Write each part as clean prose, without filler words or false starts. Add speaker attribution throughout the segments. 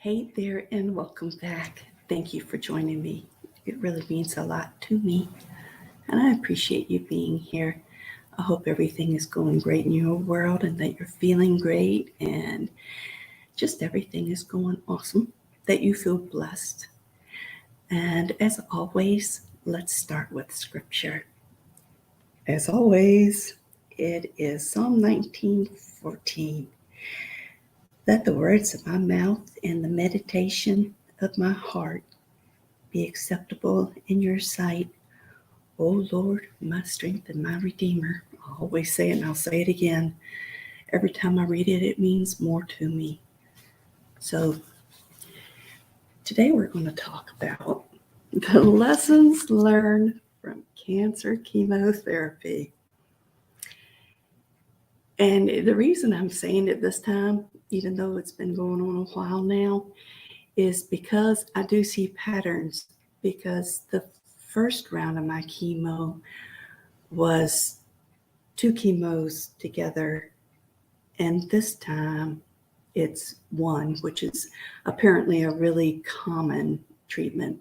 Speaker 1: Hey there, and welcome back. Thank you for joining me. It really means a lot to me, and I appreciate you being here. I hope everything is going great in your world and that you're feeling great and just everything is going awesome, that you feel blessed. And as always, let's start with scripture. As always, it is Psalm 19:14. Let the words of my mouth and the meditation of my heart be acceptable in your sight, O Lord, my strength and my redeemer. I always say it and I'll say it again. Every time I read it, it means more to me. So today we're going to talk about the lessons learned from cancer chemotherapy. And the reason I'm saying it this time, even though it's been going on a while now, is because I do see patterns. Because the first round of my chemo was 2 chemos together, and this time it's one, which is apparently a really common treatment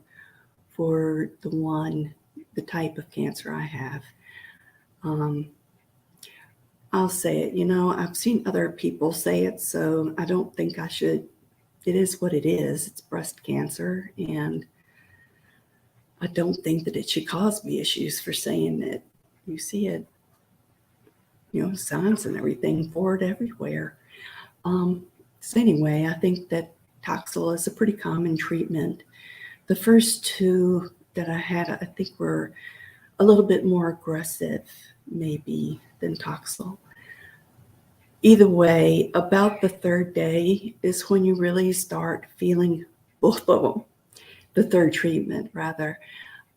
Speaker 1: for the type of cancer I have. I'll say it, I've seen other people say it, so I don't think I should. It is what it is. It's breast cancer, and I don't think that it should cause me issues for saying it. You see it, signs and everything for it everywhere. So anyway, I think that Taxol is a pretty common treatment. The first two that I had, I think, were a little bit more aggressive, maybe, than Taxol. Either way, about the third day is when you really start feeling both of them. The third treatment, rather.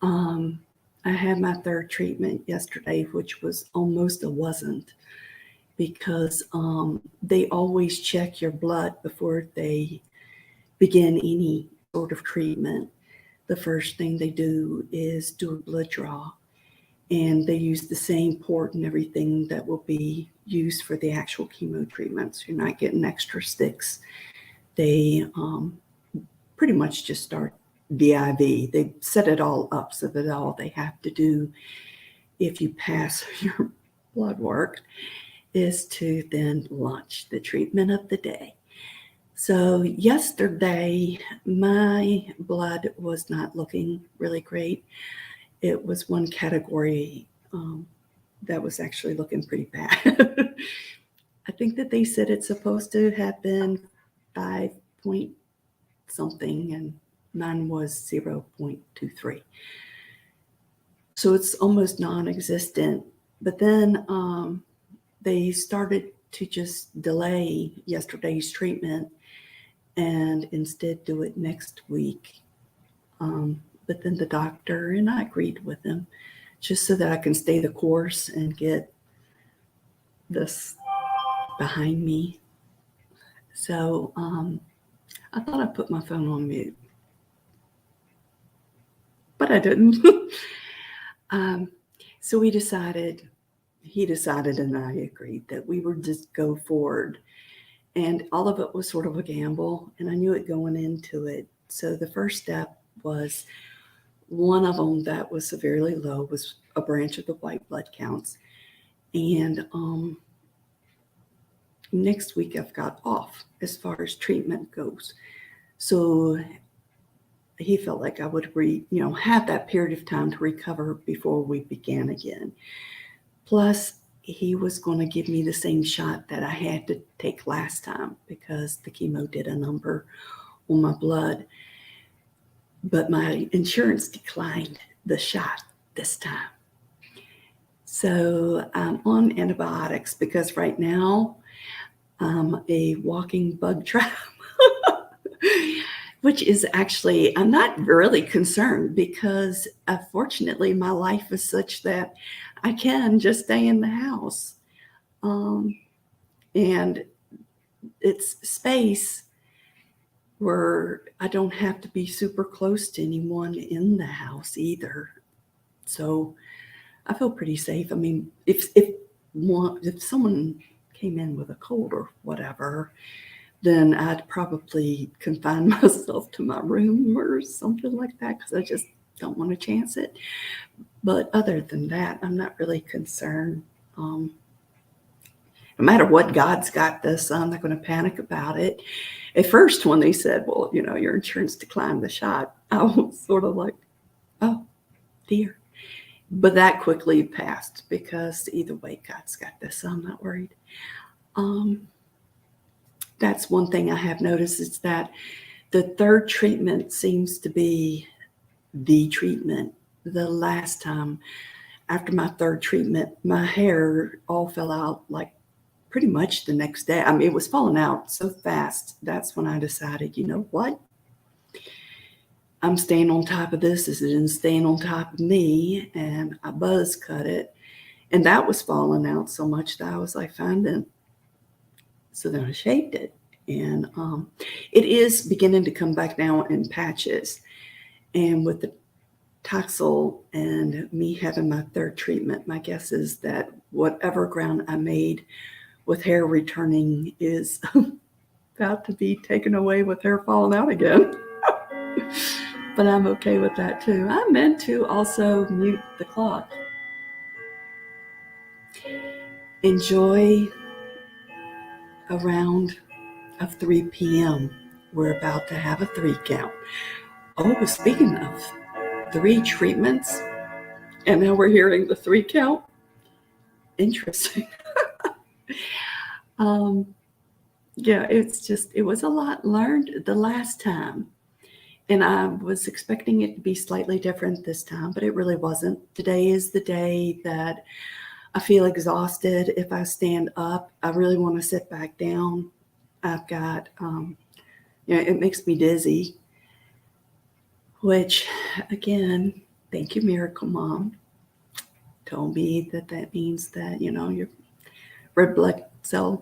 Speaker 1: I had my third treatment yesterday, which was almost a wasn't, because they always check your blood before they begin any sort of treatment. The first thing they do is do a blood draw, and they use the same port and everything that will be used for the actual chemo treatments. You're not getting extra sticks. They pretty much just start the IV. They set it all up so that all they have to do, if you pass your blood work, is to then launch the treatment of the day. So yesterday, my blood was not looking really great. It was one category that was actually looking pretty bad. I think that they said it's supposed to have been 5 point something, and mine was 0.23. So it's almost non-existent. But then they started to just delay yesterday's treatment and instead do it next week. But then the doctor and I agreed with him, just so that I can stay the course and get this behind me. So I thought I put my phone on mute, but I didn't. So he decided, and I agreed that we would just go forward. And all of it was sort of a gamble, and I knew it going into it. So the first step was, one of them that was severely low was a branch of the white blood counts. And next week I've got off as far as treatment goes. So he felt like I would have that period of time to recover before we began again. Plus, he was going to give me the same shot that I had to take last time, because the chemo did a number on my blood. But my insurance declined the shot this time. So I'm on antibiotics because right now I'm a walking bug trap. Which is actually, I'm not really concerned, because fortunately my life is such that I can just stay in the house. And it's space where I don't have to be super close to anyone in the house either. So I feel pretty safe. I mean, if someone came in with a cold or whatever, then I'd probably confine myself to my room or something like that, because I just don't want to chance it. But other than that, I'm not really concerned. No matter what, God's got this. I'm not going to panic about it. At first, when they said, well, your insurance declined the shot, I was sort of like, oh, dear. But that quickly passed, because either way, God's got this, so I'm not worried. That's one thing I have noticed, is that the third treatment seems to be the treatment. The last time, after my third treatment, my hair all fell out like pretty much the next day. I mean, it was falling out so fast. That's when I decided, you know what? I'm staying on top of this. This isn't staying on top of me. And I buzz cut it. And that was falling out so much that I was like, fine then. So then I shaved it. And it is beginning to come back now in patches. And with the Taxol and me having my third treatment, my guess is that whatever ground I made with hair returning is about to be taken away with hair falling out again. But I'm okay with that too. I meant to also mute the clock. Enjoy a round of 3 p.m. We're about to have a 3 count. Oh, speaking of 3 treatments, and now we're hearing the 3 count. Interesting. Yeah, it was a lot learned the last time. And I was expecting it to be slightly different this time, but it really wasn't. Today is the day that I feel exhausted. If I stand up, I really want to sit back down. I've got, it makes me dizzy, which, again, thank you, Miracle Mom. Told me that means that, your red blood cells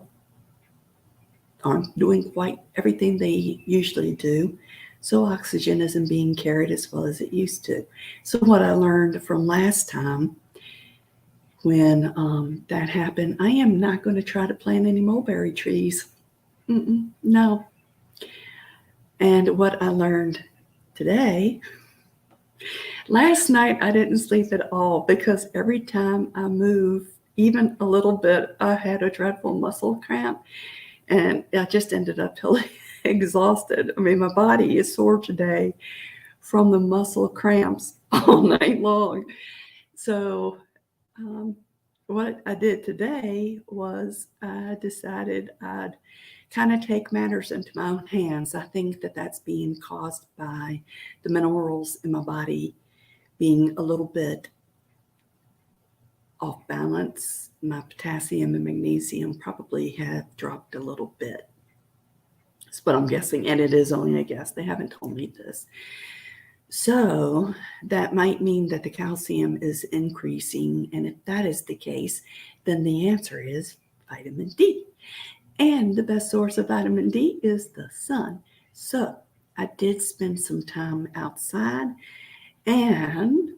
Speaker 1: aren't doing quite everything they usually do. So oxygen isn't being carried as well as it used to. So what I learned from last time when that happened, I am not going to try to plant any mulberry trees. No. And what I learned today, last night I didn't sleep at all, because every time I move even a little bit, I had a dreadful muscle cramp, and I just ended up totally exhausted. I mean, my body is sore today from the muscle cramps all night long. So what I did today was I decided I'd kind of take matters into my own hands. I think that that's being caused by the minerals in my body being a little bit off balance. My potassium and magnesium probably have dropped a little bit. That's what I'm guessing, and it is only a guess. They haven't told me this. So that might mean that the calcium is increasing, and if that is the case, then the answer is vitamin D. And the best source of vitamin D is the sun. So I did spend some time outside, and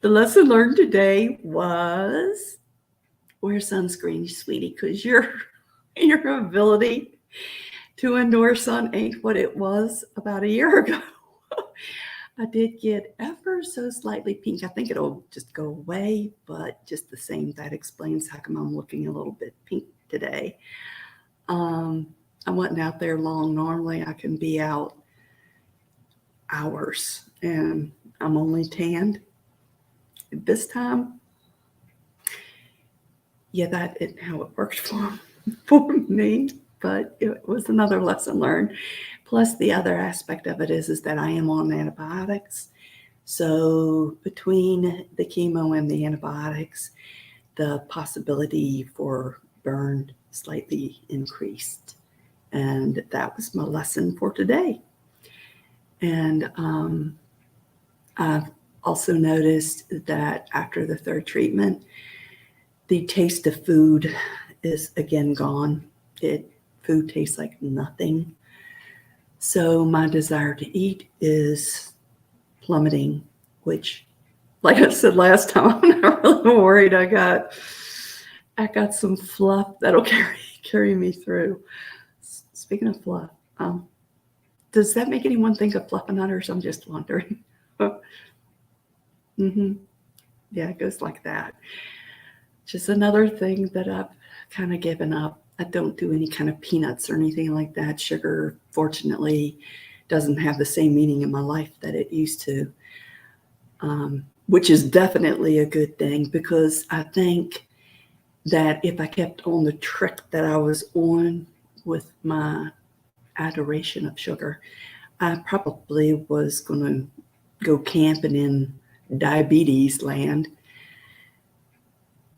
Speaker 1: the lesson learned today was wear sunscreen, sweetie, because your ability to endure sun ain't what it was about a year ago. I did get ever so slightly pink. I think it'll just go away, but just the same, that explains how come I'm looking a little bit pink today. I wasn't out there long. Normally I can be out hours, and I'm only tanned. This time, yeah, that isn't how it worked for me, but it was another lesson learned. Plus, the other aspect of it is that I am on antibiotics. So between the chemo and the antibiotics, the possibility for burn slightly increased. And that was my lesson for today. And I've also noticed that after the third treatment, the taste of food is again gone. Food tastes like nothing. So my desire to eat is plummeting, which, like I said last time, I'm not really worried. I got some fluff that'll carry me through. Speaking of fluff, does that make anyone think of Fluffernutters? I'm just wondering. Mm-hmm. Yeah, it goes like that. Just another thing that I've kind of given up. I don't do any kind of peanuts or anything like that. Sugar, fortunately, doesn't have the same meaning in my life that it used to, which is definitely a good thing, because I think that if I kept on the trick that I was on with my adoration of sugar, I probably was going to go camping in diabetes land.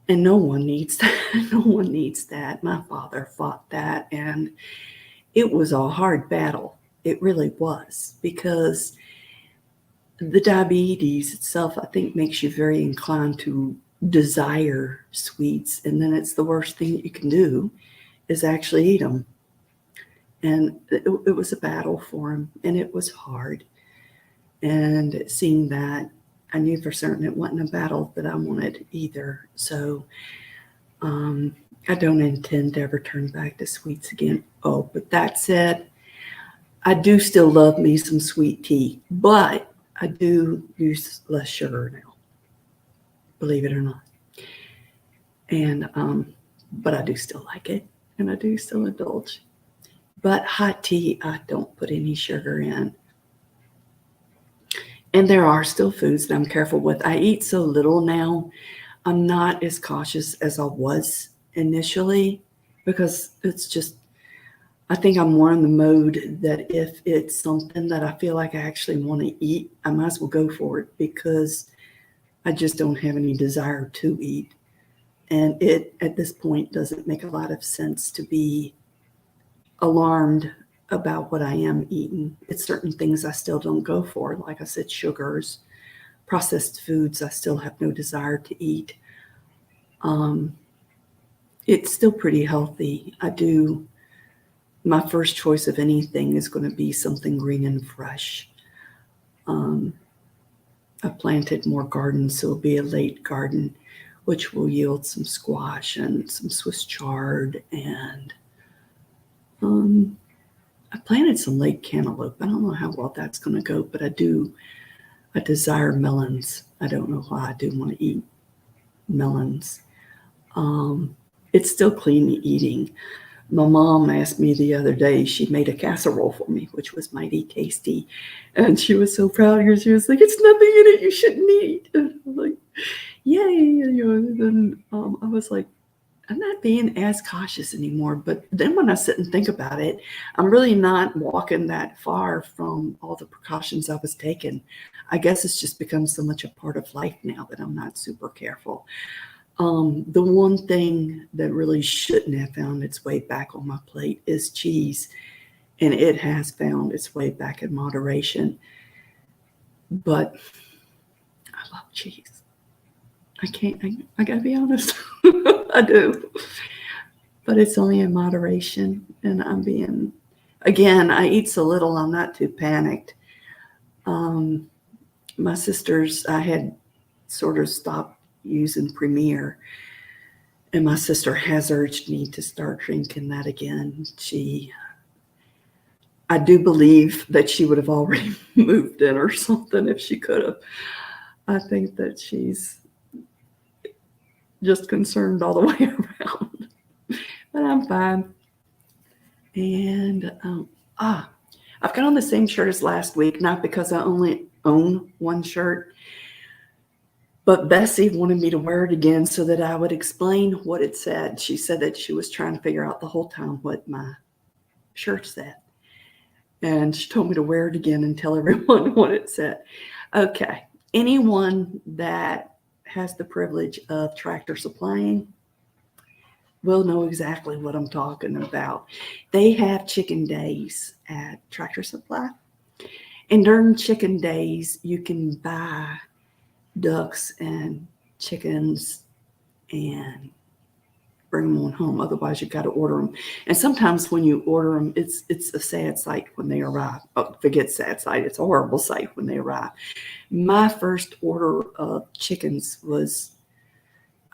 Speaker 1: And no one needs that. No one needs that. My father fought that, and it was a hard battle. It really was, because the diabetes itself, I think, makes you very inclined to desire sweets. And then it's the worst thing that you can do is actually eat them. And it was a battle for him, and it was hard. And seeing that, I knew for certain it wasn't a battle that I wanted either. So I don't intend to ever turn back to sweets again. Oh, but that said, I do still love me some sweet tea, but I do use less sugar now, believe it or not. And but I do still like it, and I do still indulge. But hot tea, I don't put any sugar in. And there are still foods that I'm careful with. I eat so little now, I'm not as cautious as I was initially, because it's just, I think I'm more in the mode that if it's something that I feel like I actually want to eat, I might as well go for it, because I just don't have any desire to eat. And it, at this point, doesn't make a lot of sense to be alarmed about what I am eating. It's certain things I still don't go for. Like I said, sugars, processed foods, I still have no desire to eat. It's still pretty healthy. My first choice of anything is going to be something green and fresh. I planted more gardens, so it'll be a late garden, which will yield some squash and some Swiss chard, and I planted some late cantaloupe. I don't know how well that's going to go, but I desire melons. I don't know why I do want to eat melons. It's still clean eating. My mom asked me the other day, she made a casserole for me, which was mighty tasty. And she was so proud because she was like, it's nothing in it you shouldn't eat. And I was like, yay. And then I was like, I'm not being as cautious anymore. But then when I sit and think about it, I'm really not walking that far from all the precautions I was taking. I guess it's just become so much a part of life now that I'm not super careful. The one thing that really shouldn't have found its way back on my plate is cheese. And it has found its way back in moderation. But I love cheese. I gotta be honest. I do. But it's only in moderation. And again, I eat so little, I'm not too panicked. My sisters, I had sort of stopped using Premier, and my sister has urged me to start drinking that again. I do believe that she would have already moved in or something if she could have. I think that she's just concerned all the way around, but I'm fine. And I've got on the same shirt as last week, not because I only own one shirt, but Bessie wanted me to wear it again so that I would explain what it said. She said that she was trying to figure out the whole time what my shirt said. And she told me to wear it again and tell everyone what it said. Okay. Anyone that has the privilege of Tractor Supplying will know exactly what I'm talking about. They have chicken days at Tractor Supply. And during chicken days, you can buy ducks and chickens and bring them on home. Otherwise, you got to order them. And sometimes when you order them, it's a sad sight when they arrive. Oh, forget sad sight. It's a horrible sight when they arrive. My first order of chickens was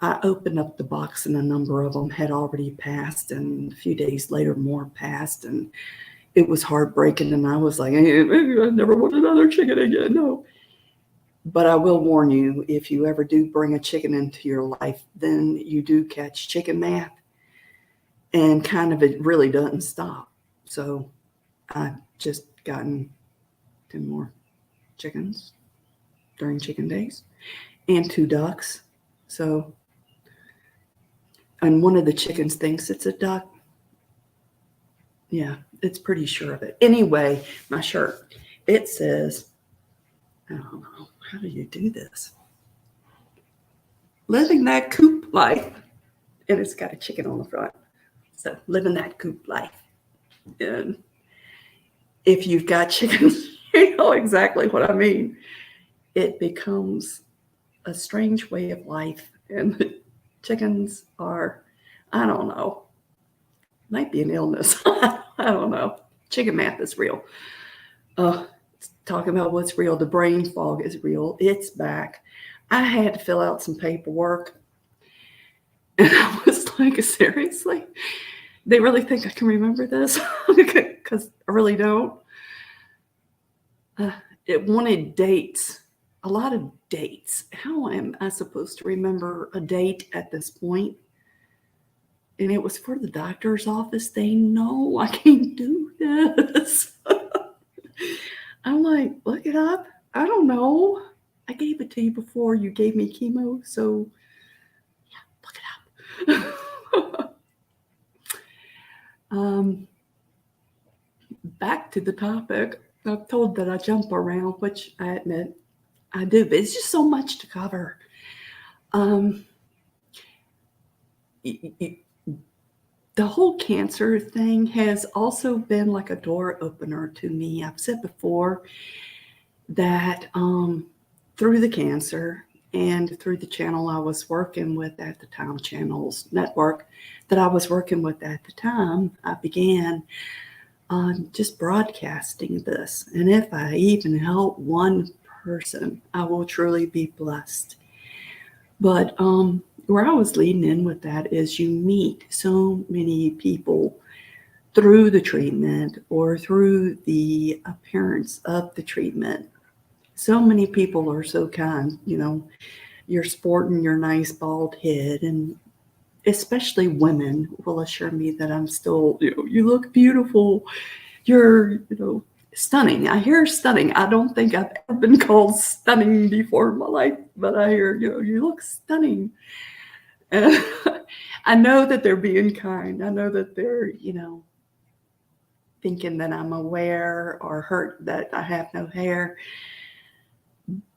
Speaker 1: I opened up the box and a number of them had already passed, and a few days later more passed, and it was heartbreaking. And I was like, hey, I never want another chicken again. No. But I will warn you, if you ever do bring a chicken into your life, then you do catch chicken math, and kind of it really doesn't stop. So I just gotten 10 more chickens during chicken days and 2 ducks. So, and one of the chickens thinks it's a duck. Yeah, it's pretty sure of it. Anyway, my shirt, it says, I don't know, how do you do this? Living that coop life. And it's got a chicken on the front. So living that coop life. And if you've got chickens, you know exactly what I mean. It becomes a strange way of life. And chickens are, I don't know, might be an illness. I don't know. Chicken math is real. Talking about what's real, the brain fog is real. It's back. I had to fill out some paperwork. And I was like, seriously? They really think I can remember this? Because I really don't. It wanted dates, a lot of dates. How am I supposed to remember a date at this point? And it was for the doctor's office. They know I can't do this. I'm like, look it up. I don't know. I gave it to you before you gave me chemo. So, yeah, look it up. Back to the topic. I'm told that I jump around, which I admit I do, but it's just so much to cover. The whole cancer thing has also been like a door opener to me. I've said before that through the cancer and through the channel I was working with at the time, Channels Network that I was working with at the time, I began just broadcasting this. And if I even help one person, I will truly be blessed. But where I was leading in with that is you meet so many people through the treatment or through the appearance of the treatment. So many people are so kind, you know, you're sporting your nice bald head, and especially women will assure me that I'm still, you know, you look beautiful. You're, you know, stunning. I hear stunning. I don't think I've ever been called stunning before in my life, but I hear, you know, you look stunning. And I know that they're being kind. I know that they're, you know, thinking that I'm aware or hurt that I have no hair.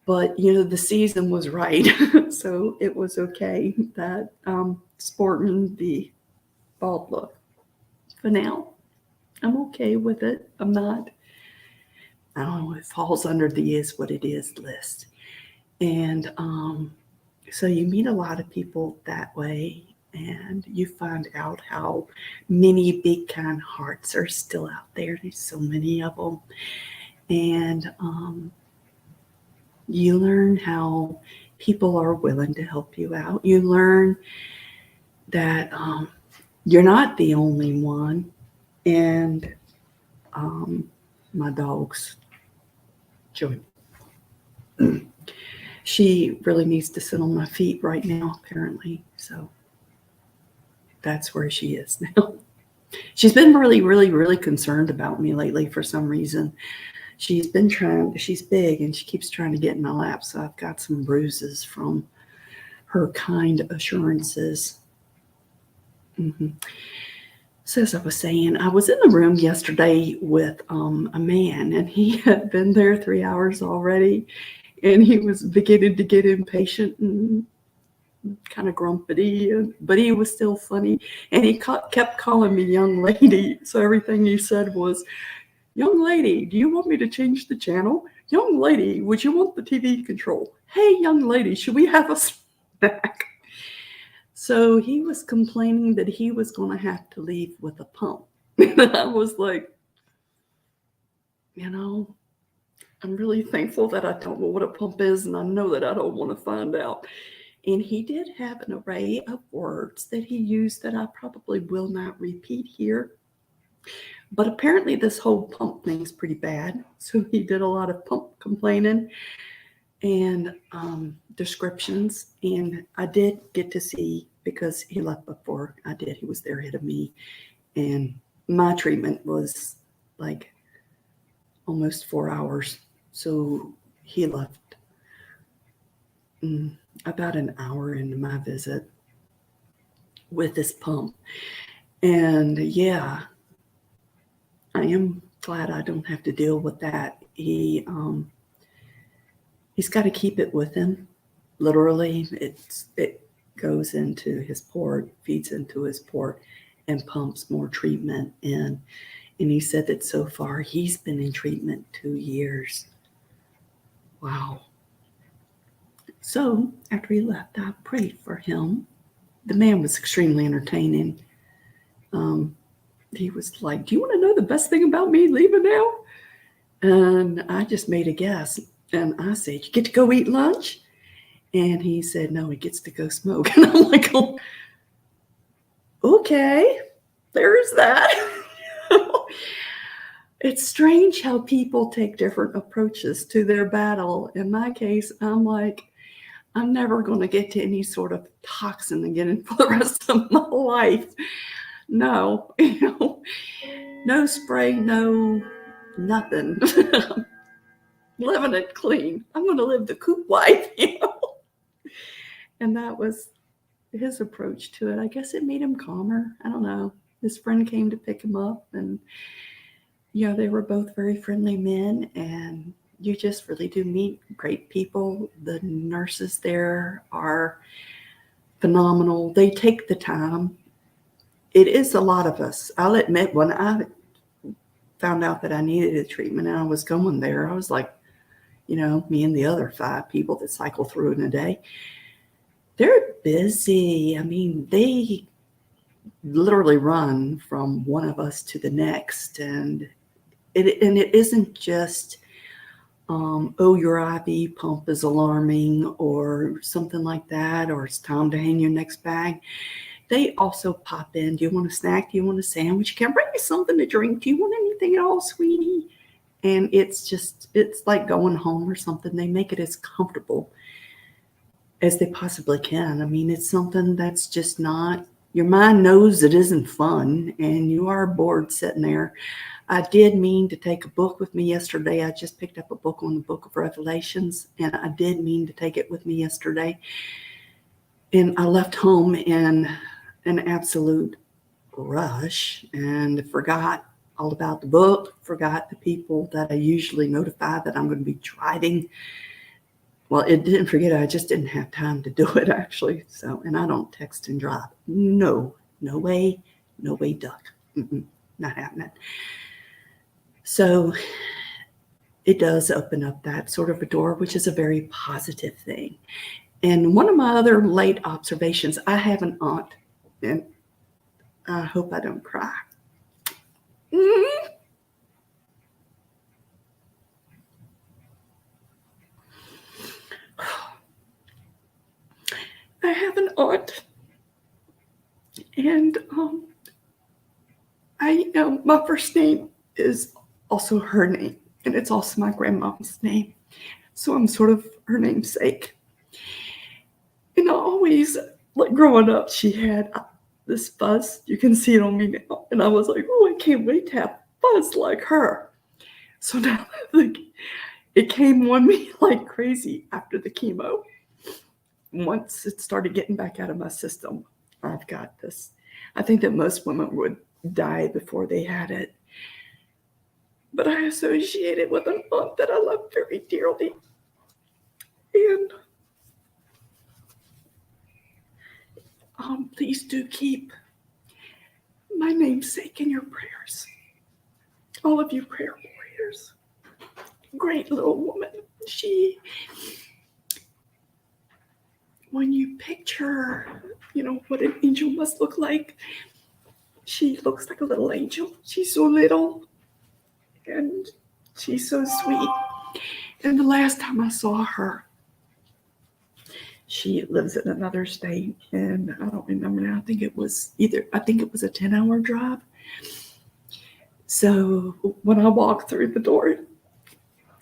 Speaker 1: But, you know, the season was right. So it was okay that sporting the bald look. For now, I'm okay with it. I'm not, I don't know, it falls under the is what it is list. And so you meet a lot of people that way, and you find out how many big, kind hearts are still out there. There's so many of them. And you learn how people are willing to help you out. You learn that you're not the only one. And my dog's Joey. She really needs to sit on my feet right now, apparently. So that's where she is now. She's been really, really, really concerned about me lately for some reason. She's big and she keeps trying to get in my lap. So I've got some bruises from her kind assurances. Mm-hmm. So as I was saying, I was in the room yesterday with a man, and he had been there 3 hours already, and he was beginning to get impatient and kind of grumpy, but he was still funny, and he kept calling me young lady. So everything he said was, young lady, do you want me to change the channel? Young lady, would you want the TV control? Hey, young lady, should we have a snack? So he was complaining that he was going to have to leave with a pump. And I was like, you know, I'm really thankful that I don't know what a pump is, and I know that I don't want to find out. And he did have an array of words that he used that I probably will not repeat here. But apparently this whole pump thing's pretty bad. So he did a lot of pump complaining and descriptions. And I did get to see, because he left before I did, he was there ahead of me. And my treatment was like almost 4 hours. So he left about an hour into my visit with this pump. And yeah, I am glad I don't have to deal with that. He's got to keep it with him. Literally, it goes into his port, feeds into his port, and pumps more treatment in. And he said that so far he's been in treatment 2 years. Wow. So after he left, I prayed for him. The man was extremely entertaining. He was like, "Do you want to know the best thing about me leaving now?" And I just made a guess. And I said, "You get to go eat lunch?" And he said, "No, he gets to go smoke." And I'm like, "Oh, okay, there's that." It's strange how people take different approaches to their battle. In my case, I'm like, I'm never going to get to any sort of toxin again for the rest of my life. No, no spray, no nothing. Living it clean. I'm going to live the coop life, And that was his approach to it. I guess it made him calmer. I don't know. His friend came to pick him up, and they were both very friendly men, and you just really do meet great people. The nurses there are phenomenal. They take the time. It is a lot of us. I'll admit, when I found out that I needed a treatment and I was going there, I was like, me and the other 5 people that cycle through in a day, they're busy. I mean, they literally run from one of us to the next. And it isn't just, your IV pump is alarming or something like that, or it's time to hang your next bag. They also pop in. "Do you want a snack? Do you want a sandwich? Can I bring you something to drink? Do you want anything at all, sweetie?" And it's like going home or something. They make it as comfortable as they possibly can. I mean, it's something that's just not, your mind knows it isn't fun, and you are bored sitting there. I did mean to take a book with me yesterday. I just picked up a book on the Book of Revelations, and I did mean to take it with me yesterday. And I left home in an absolute rush and forgot all about the book, forgot the people that I usually notify that I'm going to be driving. Well, it didn't forget. I just didn't have time to do it, actually. So, and I don't text and drive. No way, duck. Not happening. So it does open up that sort of a door, which is a very positive thing. And one of my other late observations, I have an aunt, and I hope I don't cry. I have an aunt, and my first name is also her name, and it's also my grandmom's name. So I'm sort of her namesake. And I always, like growing up, she had this fuzz. You can see it on me now. And I was like, "Oh, I can't wait to have fuzz like her." So now it came on me like crazy after the chemo. Once it started getting back out of my system, I've got this. I think that most women would die before they had it. But I associate it with an aunt that I love very dearly. And please do keep my namesake in your prayers. All of you prayer warriors. Great little woman. When you picture, what an angel must look like, she looks like a little angel. She's so little, and she's so sweet. And the last time I saw her,
Speaker 2: She lives in another state, and I don't remember now. I think it was a 10-hour drive. So when I walked through the door,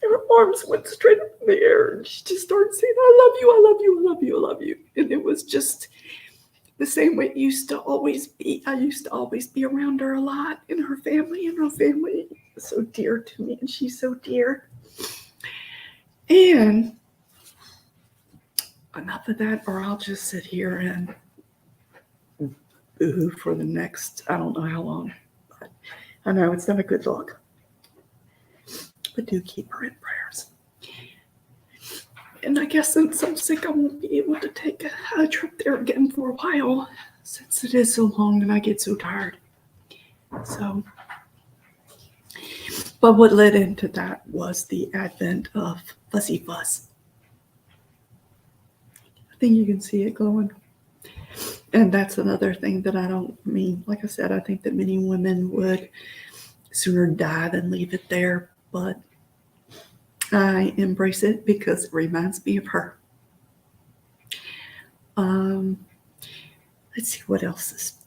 Speaker 2: her arms went straight up in the air, and she just started saying, "I love you, I love you, I love you, I love you." And it was just the same way it used to always be. I used to always be around her a lot, and her family is so dear to me, and she's so dear. And enough of that, or I'll just sit here and boo for the next, I don't know how long. But I know it's not a good look. But do keep her in prayers. And I guess since I'm sick, I won't be able to take a trip there again for a while, since it is so long and I get so tired. So, but what led into that was the advent of Fussy Fuss. I think you can see it glowing. And that's another thing that like I said, I think that many women would sooner die than leave it there, but I embrace it because it reminds me of her. Let's see what else is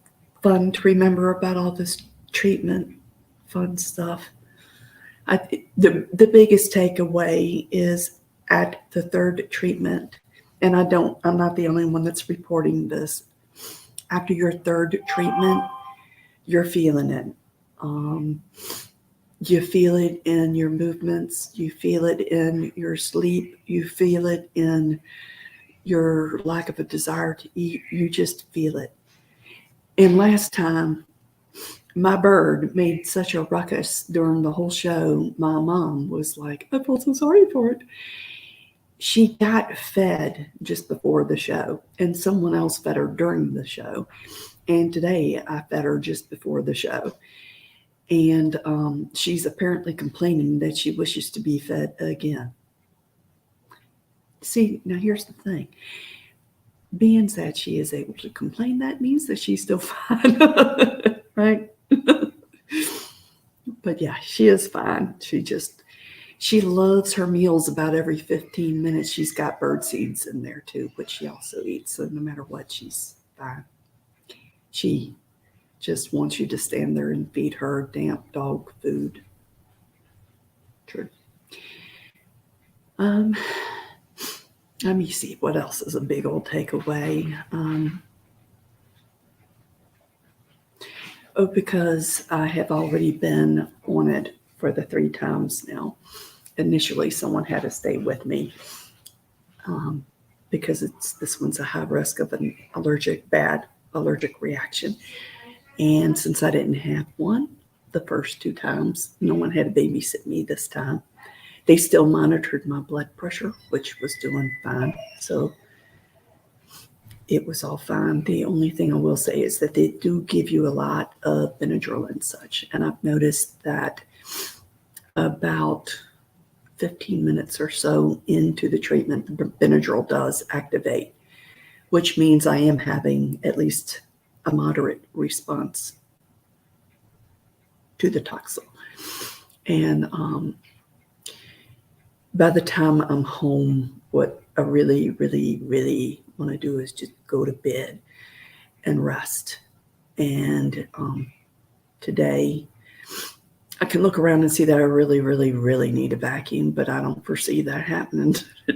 Speaker 2: fun to remember about all this treatment, fun stuff. The biggest takeaway is at the third treatment, and I'm not the only one that's reporting this. After your third treatment, you're feeling it. You feel it in your movements. You feel it in your sleep. You feel it in your lack of a desire to eat. You just feel it. And last time, my bird made such a ruckus during the whole show. My mom was like, "I felt so sorry for it." She got fed just before the show, and someone else fed her during the show. And today I fed her just before the show. And she's apparently complaining that she wishes to be fed again. See, now here's the thing. Being that she is able to complain, that means that she's still fine, right? But yeah, she is fine. She loves her meals about every 15 minutes. She's got bird seeds in there too, which she also eats. So no matter what, she's fine. She just wants you to stand there and feed her damp dog food. True. Let me see what else is a big old takeaway. Because I have already been on it for the 3 times now. Initially, someone had to stay with me because this one's a high risk of an bad allergic reaction. And since I didn't have one the first 2 times, no one had to babysit me this time. They still monitored my blood pressure, which was doing fine. So it was all fine. The only thing I will say is that they do give you a lot of Benadryl and such. And I've noticed that about 15 minutes or so into the treatment, the Benadryl does activate, which means I am having at least a moderate response to the Toxil. And by the time I'm home, what I really, really, really want to do is just go to bed and rest. And today, I can look around and see that I really, really, really need a vacuum, but I don't foresee that happening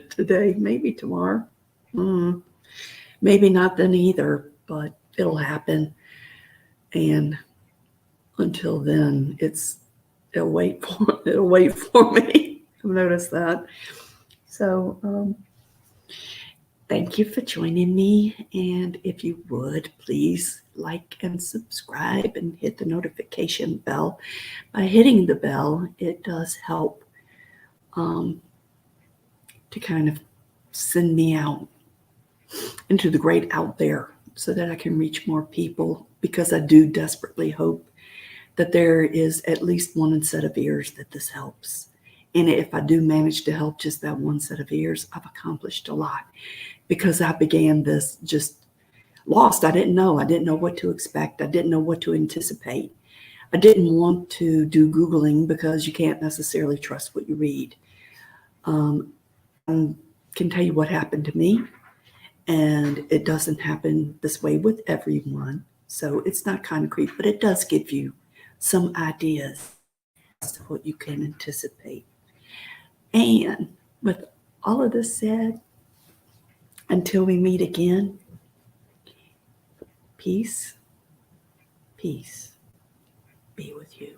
Speaker 2: today. Maybe tomorrow. Maybe not then either, but it'll happen. And until then, it'll wait for me. I've noticed that. So thank you for joining me. And if you would, please like and subscribe and hit the notification bell. By hitting the bell, it does help to kind of send me out into the great out there so that I can reach more people, because I do desperately hope that there is at least one set of ears that this helps. And if I do manage to help just that one set of ears, I've accomplished a lot, because I began this just lost. I didn't know what to expect. I didn't know what to anticipate. I didn't want to do Googling because you can't necessarily trust what you read. I can tell you what happened to me, And it doesn't happen this way with everyone. So it's not concrete, but it does give you some ideas as to what you can anticipate. And with all of this said, until we meet again, peace, peace be with you.